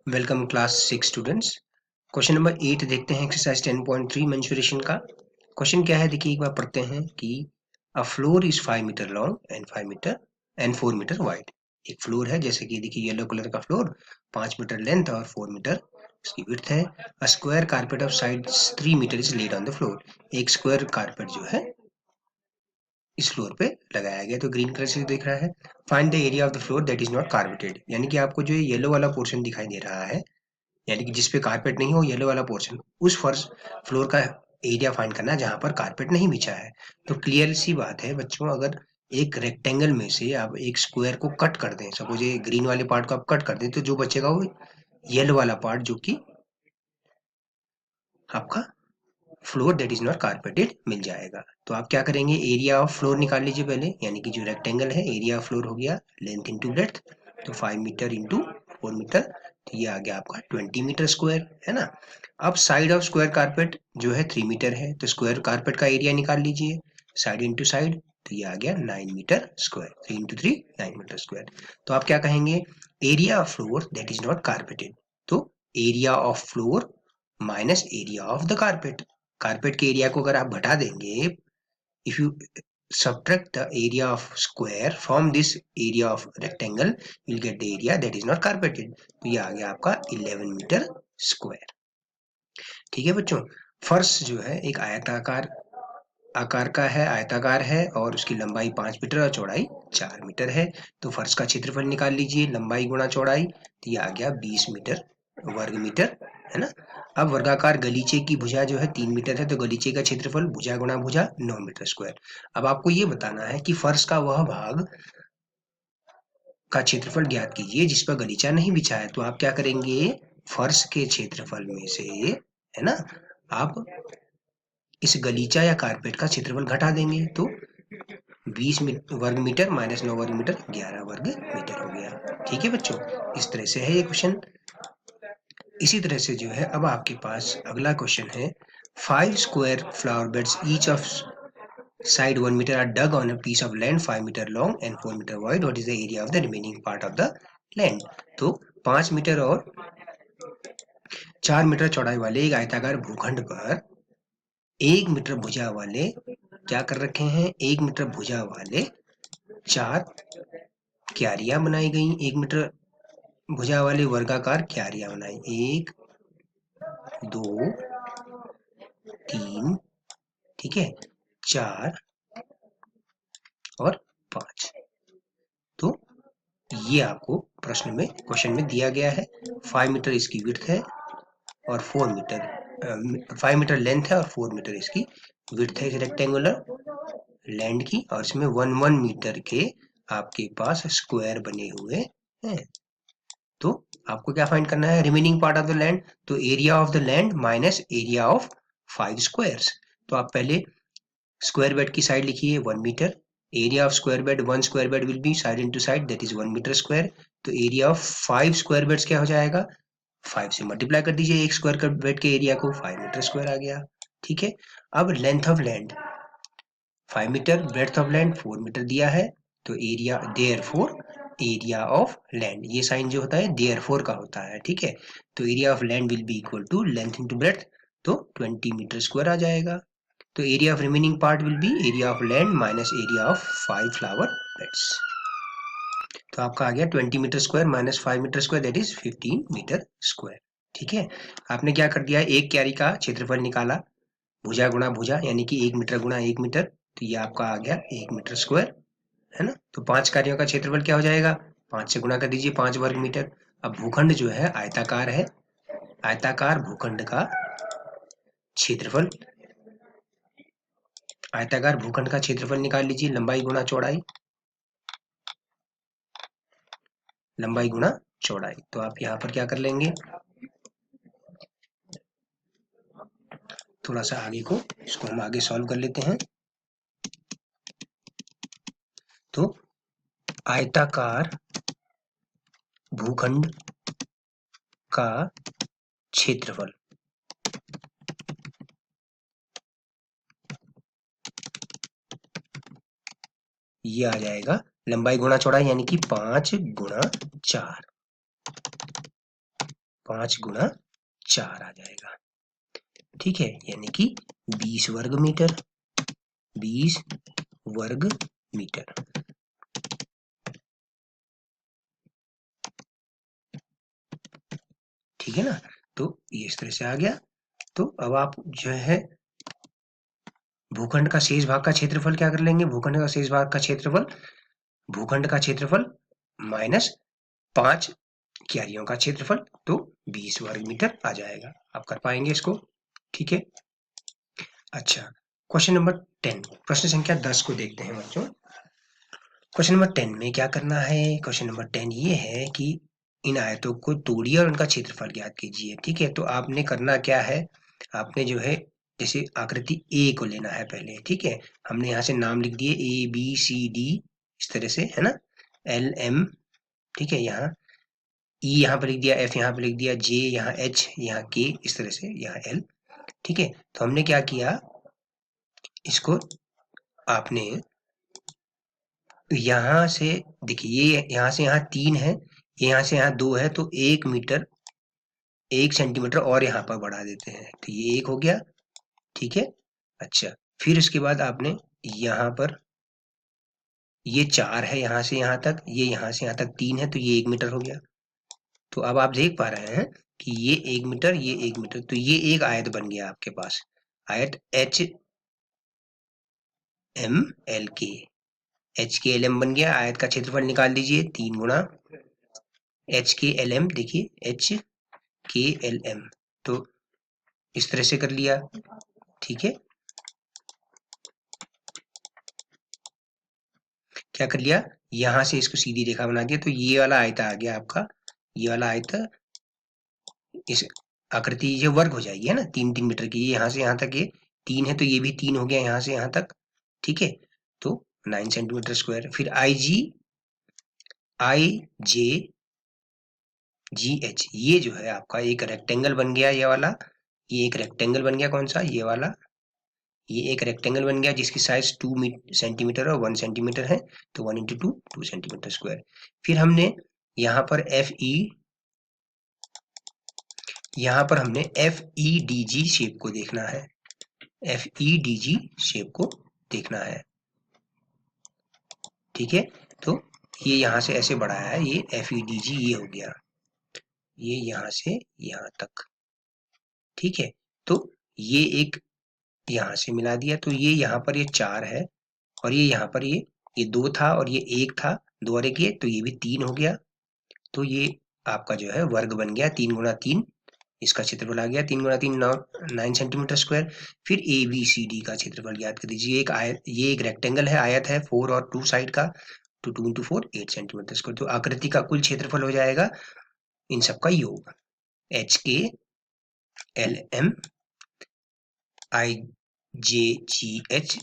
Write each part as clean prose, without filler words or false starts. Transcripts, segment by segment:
Welcome class 6 students. Question number 8 देखते हैं exercise 10.3 menstruation का। क्वेश्चन क्या है देखिए एक बार पढ़ते हैं कि a floor is 5 metre long and 5 metre and 4 metre wide. एक फ्लोर है जैसे कि देखिए येलो कलर का फ्लोर 5 मीटर लेंथ और 4 मीटर इसकी विड्थ है। A square carpet of sides 3 metre is laid on the floor. एक स्क्वायर कारपेट जो है इस फ्लोर पे लगाया गया, तो ग्रीन कलर से दिख रहा है। Find the area of the floor that is not carpeted, यानी कि आपको जो ये येलो वाला पोर्शन दिखाई दे रहा है, यानी कि जिस पे कारपेट नहीं हो, येलो वाला पोर्शन, उस फर्श फ्लोर का एरिया फाइंड करना है जहां पर कारपेट नहीं बिछा है। तो क्लियर सी बात है बच्चों, अगर एक रेक्टेंगल में से आप एक स्क्वायर को कट कर दें, सपोज ये ग्रीन वाले पार्ट को आप कट कर दें, तो जो बचेगा वो येलो वाला पार्ट, जो कि आपका floor that is not carpeted मिल जाएगा। तो आप क्या करेंगे, एरिया ऑफ फ्लोर निकाल लीजिए पहले, यानी कि जो रेक्टेंगल है एरिया ऑफ फ्लोर हो गया लेंथ इंटू ब्रेड्थ, तो 5 मीटर इंटू 4 मीटर, तो ये आ गया आपका 20 मीटर स्क्वायर, है ना। अब साइड ऑफ स्क्वायर कारपेट जो है 3 मीटर है, तो स्क्वायर कारपेट का एरिया निकाल लीजिए साइड इंटू साइड, तो ये आ गया 9 metre square, 3 into 3 9 metre square. तो आप क्या कहेंगे, area of floor that is not carpeted, तो area of floor minus area of the carpet. Carpet के एरिया को अगर आप घटा देंगे, if you subtract the area of square from this area of rectangle, you'll get the area that is not carpeted, तो ये आ गया आपका 11 मीटर स्क्वायर। ठीक है बच्चों, फर्श जो है एक आयताकार आकार का है, आयताकार है, और उसकी लंबाई 5 मीटर और चौड़ाई 4 मीटर है। तो फर्श का क्षेत्रफल निकाल लीजिए, लंबाई गुणा चौड़ाई, तो ये आ गया 20 मीटर वर्ग मीटर, है ना। अब वर्गाकार गलीचे की भुजा जो है 3 मीटर है, तो गलीचे का क्षेत्रफल भुजा गुणा भुजा 9 मीटर स्क्वायर। अब आपको ये बताना है कि फर्श का वह भाग का क्षेत्रफल ज्ञात कीजिए जिस पर गलीचा नहीं बिछा है। तो आप क्या करेंगे, फर्श के क्षेत्रफल में से, है ना, आप इस गलीचा या कारपेट का क्षेत्रफल घटा देंगे, तो 20 वर्ग मीटर माइनस 9 वर्ग मीटर 11 वर्ग मीटर हो गया। ठीक है बच्चों, इस तरह से है ये क्वेश्चन। इसी तरह से जो है अब आपके पास अगला क्वेश्चन है, 5 square flower beds each of side 1 metre are dug on a piece of land 5 metre long and 4 metre wide, what is the area of the remaining part of the land. तो 5 metre और 4 metre चौड़ाई वाले एक आयताकार भूखंड पर 1 metre भुजा वाले क्या कर रखे हैं, 1 मीटर भुजा वाले 4 क्यारियां बनाई गई। 1 मीटर भुजा वाले वर्गाकार क्यारियां बनाई, 1 2 3, ठीक है, 4 और 5। तो ये आपको प्रश्न में क्वेश्चन में दिया गया है। 5 मीटर इसकी विड्थ है और 4 मीटर 5 मीटर लेंथ है और 4 मीटर इसकी विड्थ है इस रेक्टेंगुलर लैंड की, और इसमें 1 मीटर के आपके पास स्क्वायर बने हुए हैं। तो आपको क्या फाइंड करना है, remaining part of the land, तो area of the land minus area of 5 squares. तो आप पहले स्क्वायर बेड की साइड लिखिए 1 metre, area of square bed, 1 square bed will be side into side that is 1 metre square, तो area of 5 square beds क्या हो जाएगा, 5 से मल्टीप्लाई कर दीजिए एक स्क्वायर बेड के एरिया को, 5 मीटर स्क्वायर आ गया। ठीक है, अब length of land 5 metre, breadth of land 4 metre दिया है, तो area therefore area of land, ये साइन जो होता है देयरफॉर का होता है, ठीक है। तो area of land will be equal to length into breadth, तो 20 मीटर स्क्वायर आ जाएगा। तो area of remaining part will be area of land minus area of 5 flower beds. तो आपका आ गया 20 metre square minus 5 metre square that is 15 metre square. ठीक है, आपने क्या कर दिया, एक क्यारी का क्षेत्रफल निकाला, भुजा गुणा भुजा, यानी कि 1 मीटर गुणा 1 मीटर, तो ये आपका आ गया 1 मीटर स्क्वायर, है ना। तो 5 कार्यों का क्षेत्रफल क्या हो जाएगा, 5 से गुणा कर दीजिए 5 वर्ग मीटर। अब भूखंड जो है आयताकार है, आयताकार भूखंड का क्षेत्रफल, आयताकार भूखंड का क्षेत्रफल निकाल लीजिए, लंबाई गुणा चौड़ाई, लंबाई गुणा चौड़ाई। तो आप यहाँ पर क्या कर लेंगे, थोड़ा सा आगे को इसको हम आगे सॉल्व कर लेते हैं। तो आयताकार भूखंड का क्षेत्रफल, ये आ जाएगा लंबाई गुणा चौड़ाई, यानी कि 5 गुणा 4, 5 गुणा 4 आ जाएगा, ठीक है, यानी कि 20 वर्ग मीटर, 20 वर्ग मीटर। ठीक है ना, तो ये इस तरह से आ गया। तो अब आप जो है भूखंड का शेष भाग का क्षेत्रफल क्या कर लेंगे, भूखंड का शेष भाग का क्षेत्रफल, भूखंड का क्षेत्रफल माइनस 5 क्यारियों का क्षेत्रफल, तो 20 वर्ग मीटर आ जाएगा। आप कर पाएंगे इसको, ठीक है। अच्छा, क्वेश्चन नंबर 10, प्रश्न संख्या 10 को देखते हैं बच्चों। क्वेश्चन नंबर 10 में क्या करना है, क्वेश्चन नंबर 10 ये है कि इन आयतों को तोड़िए और उनका क्षेत्रफल ज्ञात कीजिए, ठीक है। तो आपने करना क्या है, आपने जो है जैसे आकृति ए को लेना है पहले, ठीक है। हमने यहाँ से नाम लिख दिए ए बी सी डी, इस तरह से, है ना, एल एम, ठीक है। यहाँ ई यहाँ पर लिख दिया, एफ यहाँ पर लिख दिया, जे यहाँ, एच यहाँ, के, इस तरह से यहाँ एल, ठीक है। तो हमने क्या किया, इसको आपने यहाँ से देखिए, ये यहाँ से यहाँ 3 है, यहाँ से यहाँ 2 है, तो 1 मीटर 1 सेंटीमीटर और यहाँ पर बढ़ा देते हैं, तो ये 1 हो गया, ठीक है। अच्छा, फिर इसके बाद आपने यहाँ पर ये 4 है, यहाँ से यहाँ तक, ये यहाँ से यहाँ तक 3 है, तो ये 1 मीटर हो गया। तो अब आप देख पा रहे हैं कि ये 1 मीटर, ये 1 मीटर, तो ये एक आयत बन गया आपके पास, आयत एच एम एल के, एच के एल एम बन गया। आयत का क्षेत्रफल निकाल दीजिए, 3 गुणा एच के एल एम, देखिए एच के एल एम, तो इस तरह से कर लिया, ठीक है। क्या कर लिया, यहां से इसको सीधी रेखा बना दिया, तो ये वाला आयत आ गया आपका, ये वाला आयत, इस आकृति ये वर्ग हो जाएगी, है ना, 3 मीटर की, ये यहाँ से यहाँ तक ये 3 है, तो ये भी 3 हो गया यहाँ से यहाँ तक, ठीक है। तो 9 सेंटीमीटर स्क्वायर। फिर आई जे जी एच, ये जो है आपका एक रेक्टेंगल बन गया, ये वाला, ये एक रेक्टेंगल बन गया, कौन सा, ये वाला, ये एक रेक्टेंगल बन गया जिसकी साइज 2 सेंटीमीटर और 1 सेंटीमीटर है, तो 1 इंटू 2 2 सेंटीमीटर स्क्वायर। फिर हमने यहाँ पर F E D G shape को देखना है, F E D G shape को देखना है, ठीक है। तो ये यहाँ से ऐसे बढ़ाया है, ये एफ ई डी जी ये हो गया, ये यहाँ से यहाँ तक, ठीक है। तो ये एक यहाँ से मिला दिया, तो ये यहाँ पर ये 4 है, और ये यहाँ पर ये 2 था और ये 1 था, 2 और 1 ये, तो ये भी 3 हो गया। तो ये आपका जो है वर्ग बन गया, 3 गुणा 3, इसका क्षेत्रफल आ गया 3 गुणा 3 9 सेंटीमीटर स्क्वायर। फिर ए बी सी डी का क्षेत्रफल ज्ञात कर दीजिए। एक आयत, ये एक रेक्टेंगल है, आयत है 4 और 2 साइड का, तो 2 इंटू 4 8 सेंटीमीटर स्क्वायर। तो आकृति का कुल क्षेत्रफल हो जाएगा इन सबका योग, एच के एल एम आई जे जी एच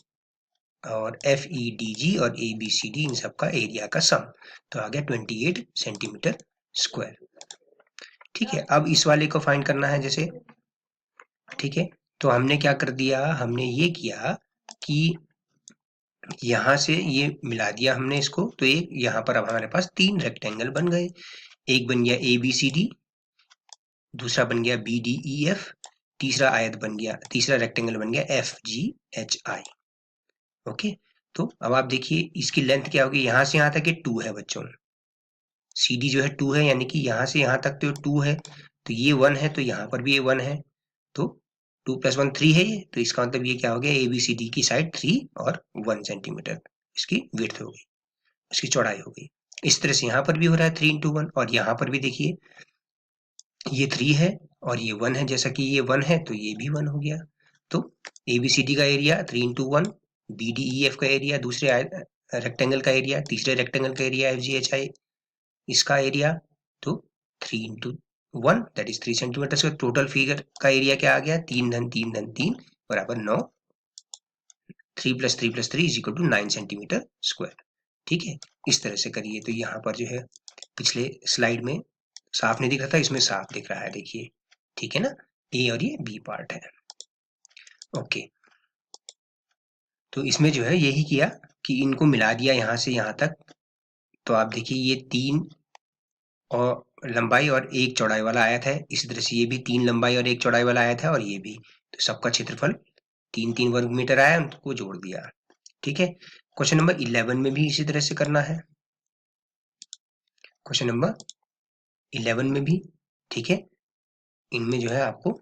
और एफ ई डी जी और ए बी सी डी, इन सबका एरिया का सम, तो आ गया 28 सेंटीमीटर स्क्वायर, ठीक है। अब इस वाले को फाइंड करना है जैसे, ठीक है। तो हमने क्या कर दिया, हमने ये किया कि यहाँ से ये मिला दिया हमने इसको, तो एक यहाँ पर अब हमारे पास 3 रेक्टेंगल बन गए, एक बन गया ए बी सी डी, दूसरा बन गया बी डी ई एफ, तीसरा आयत बन गया, तीसरा रेक्टेंगल बन गया एफ जी एच आई, ओके। तो अब आप देखिए इसकी लेंथ क्या होगी, यहाँ से यहाँ तक ये 2 है बच्चों, सी डी जो है 2 है, यानी कि यहाँ से यहाँ तक तो 2 है, तो ये 1 है, तो यहाँ पर भी ये 1 है, तो 2 + 1 3 है ये, तो इसका मतलब ये क्या हो गया, ए बी सी डी की साइड 3 और 1 सेंटीमीटर इसकी विड्थ हो गई, इसकी चौड़ाई हो गई। इस तरह से यहाँ पर भी हो रहा है 3 इंटू 1, और यहाँ पर भी देखिए ये 3 है और ये 1 है, जैसा कि ये 1 है तो ये भी 1 हो गया। तो ए बी सी डी का area 3 into 1, B D E F का एरिया, दूसरे रेक्टेंगल का एरिया, तीसरे रेक्टेंगल का area F G H I, इसका एरिया, तो 3 into 1 that is 3 centimetre square. Total figure का एरिया क्या आ गया, 3 धन 3 धन 3 बराबर 9, 3 + 3 + 3 is equal to 9 centimetre square, ठीक है। इस तरह से करिए, तो यहाँ पर जो है पिछले स्लाइड में साफ नहीं दिख रहा था, इसमें साफ दिख रहा है, देखिए, ठीक है ना, ए और ये बी पार्ट है, ओके। तो इसमें जो है यही किया कि इनको मिला दिया यहाँ से यहाँ तक, तो आप देखिए ये 3 और लंबाई और एक चौड़ाई वाला आयत है। इसी तरह से ये भी 3 लंबाई और 1 चौड़ाई वाला आयत है, और ये भी। तो सबका क्षेत्रफल 3-3 वर्ग मीटर आया, उनको जोड़ दिया। ठीक है। क्वेश्चन नंबर 11 में भी इसी तरह से करना है। क्वेश्चन नंबर 11 में भी, ठीक है, इनमें जो है आपको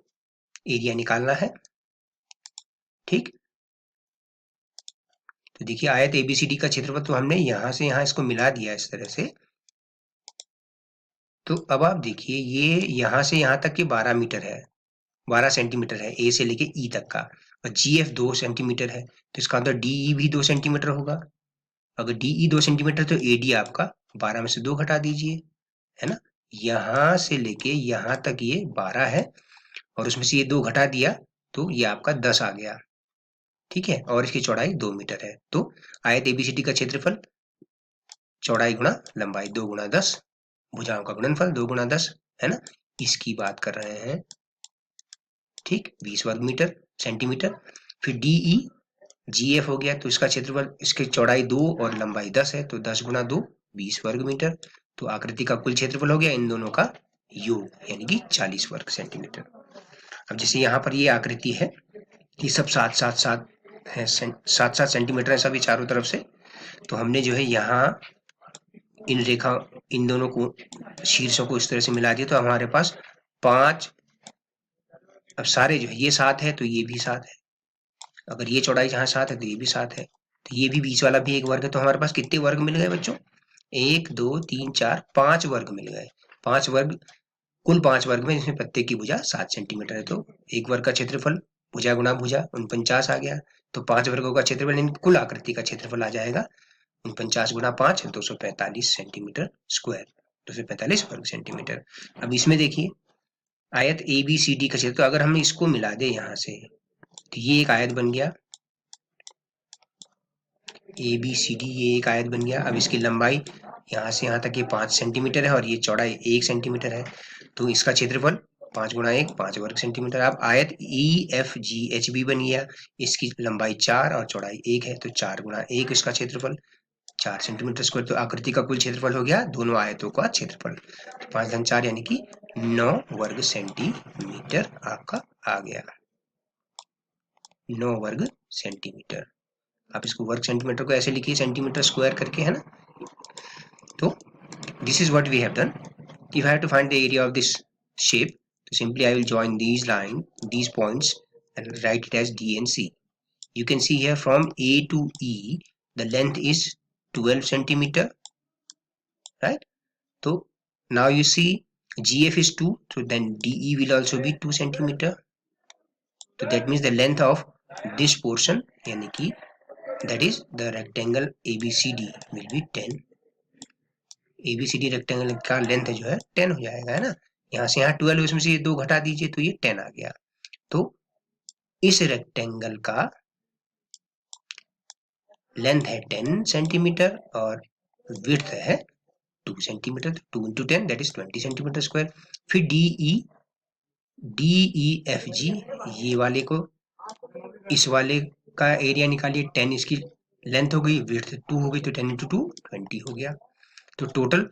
एरिया निकालना है। ठीक। तो देखिए आयत एबीसीडी का क्षेत्रफल तो हमने यहां से यहां इसको मिला दिया इस तरह से। तो अब आप देखिए ये यहां से यहां तक के 12 मीटर है, 12 सेंटीमीटर है ए से लेके ई तक का, और जी एफ 2 सेंटीमीटर है, तो इसका मतलब डीई भी 2 सेंटीमीटर होगा। अगर डीई 2 सेंटीमीटर तो एडी आपका 12 में से 2 घटा दीजिए, है ना। यहां से लेके यहां तक ये 12 है, और उसमें से ये 2 घटा दिया, तो ये आपका 10 आ गया। ठीक है। और इसकी चौड़ाई 2 मीटर है। तो आयत एबीसीडी का क्षेत्रफल चौड़ाई गुणा लंबाई 2 गुणा 10, भुजाओं का गुणनफल 2 गुणा 10, है ना, इसकी बात कर रहे हैं। ठीक। 20 वर्ग मीटर सेंटीमीटर। फिर डीई जीएफ हो गया, तो इसका क्षेत्रफल, इसकी चौड़ाई 2 और लंबाई 10 है, तो 10 गुणा 2 20 वर्ग मीटर। तो आकृति का कुल क्षेत्रफल हो गया इन दोनों का योग, यानी कि 40 वर्ग सेंटीमीटर। अब जैसे यहाँ पर ये आकृति है, ये सब सात सात सात है, सात सात सेंटीमीटर है सभी चारों तरफ से। तो हमने जो है यहाँ इन रेखा, इन दोनों को, शीर्षों को इस तरह से मिला दिया, तो हमारे पास 5, अब सारे जो है ये 7 है, तो ये भी 7 है। अगर ये चौड़ाई जहाँ 7 है तो ये भी 7 है, तो ये भी बीच वाला भी एक वर्ग है। तो हमारे पास कितने वर्ग मिल गए बच्चों? 1 2 3 4 5 वर्ग मिल गए। 5 वर्ग, कुल 5 वर्ग में, जिसमें प्रत्येक की भुजा 7 सेंटीमीटर है, तो एक वर्ग का क्षेत्रफल भुजा गुणा भुजा 49 आ गया। तो 5 वर्गों का क्षेत्रफल, यानी कुल आकृति का क्षेत्रफल आ जाएगा 49 गुणा 5 245 सेंटीमीटर स्क्वायर, 245 वर्ग सेंटीमीटर। अब इसमें देखिए आयत ए बी सी डी का क्षेत्र, तो अगर हम इसको मिला दे यहाँ से, तो ये एक आयत बन गया ए बी सी डी, ये एक आयत बन गया। अब इसकी लंबाई यहाँ से यहाँ तक ये 5 सेंटीमीटर है, और ये चौड़ाई 1 सेंटीमीटर है, तो इसका क्षेत्रफल 5 गुणा 1 5 वर्ग सेंटीमीटर। अब आयत E F G H B बन गया, इसकी लंबाई 4 और चौड़ाई 1 है, तो 4 गुणा 1 इसका क्षेत्रफल 4 सेंटीमीटर स्क्वायर। तो आकृति का कुल क्षेत्रफल हो गया दोनों आयतों का क्षेत्रफल, तो 5 धन 4 यानी कि 9 वर्ग सेंटीमीटर आपका आ गया, 9 वर्ग सेंटीमीटर। आप इसको वर्ग सेंटीमीटर को ऐसे लिखिए सेंटीमीटर स्क्वायर करके, है ना। तो this is what we have done. If I have to find the area of this shape, so simply I will join these points and write it as D and C. You can see here from A to E the length is 12 centimeter, right? So now you see GF is 2, so then DE will also be 2 centimeter. So that means the length of this portion, yani ki that is the rectangle ABCD will be 10. ABCD rectangle का length जो है 10 हो जाएगा, है ना। यहाँ से यहाँ 12, उसमें से ये 2 घटा दीजिए, तो ये 10 आ गया। तो इस रेक्टेंगल का लेंथ है 10 सेंटीमीटर और विड्थ है 2 centimetre, 2 into 10 that is 20 centimetre square. फिर डी एफ जी, ये वाले को, इस वाले का एरिया निकालिए, 10 इसकी लेंथ हो गई, विड्थ 2 हो गई, तो 10 इंटू 2 20 हो गया। तो टोटल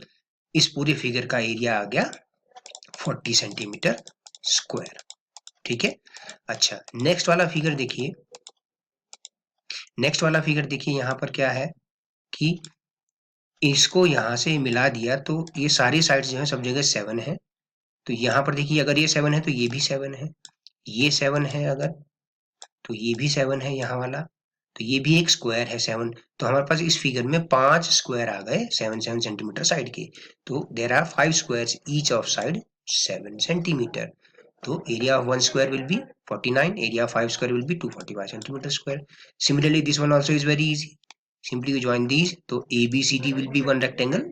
इस पूरे फिगर का एरिया आ गया 40 सेंटीमीटर स्क्वायर। ठीक है। अच्छा, नेक्स्ट वाला फिगर देखिए, नेक्स्ट वाला फिगर देखिए, यहाँ पर क्या है कि इसको यहाँ से मिला दिया, तो ये सारी साइड्स जो है सब जगह 7 है। तो यहाँ पर देखिए अगर ये 7 है तो ये भी 7 है, ये 7 है अगर, तो ये भी 7 है यहाँ वाला, तो ये भी एक स्क्वायर है 7। तो हमारे पास इस फिगर में 5 स्क्वायर आ गए 7 सेंटीमीटर साइड के। तो there are 5 squares each of side 7 centimetre. तो area of 1 square will be 49, area of 5 square will be 245 centimeter square. Similarly, this one also is very easy. Simply you join these. So ABCD will be one rectangle.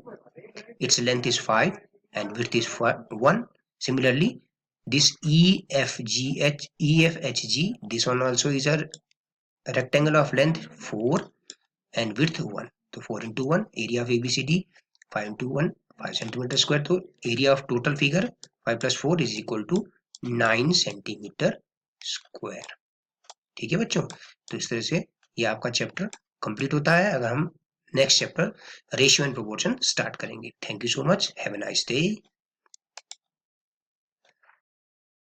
Its length is 5 and width is 1. Similarly, this EFHG, this one also is a rectangle of length 4 and width 1. So 4 into 1, area of ABCD 5 into 1, 5 centimeter square. So area of total figure 5 plus 4 is equal to 9 centimetre square. ठीक है बच्चों, तो इस तरह से ये आपका chapter complete होता है। अगर हम next chapter ratio and proportion start करेंगे। Thank you so much, have a nice day.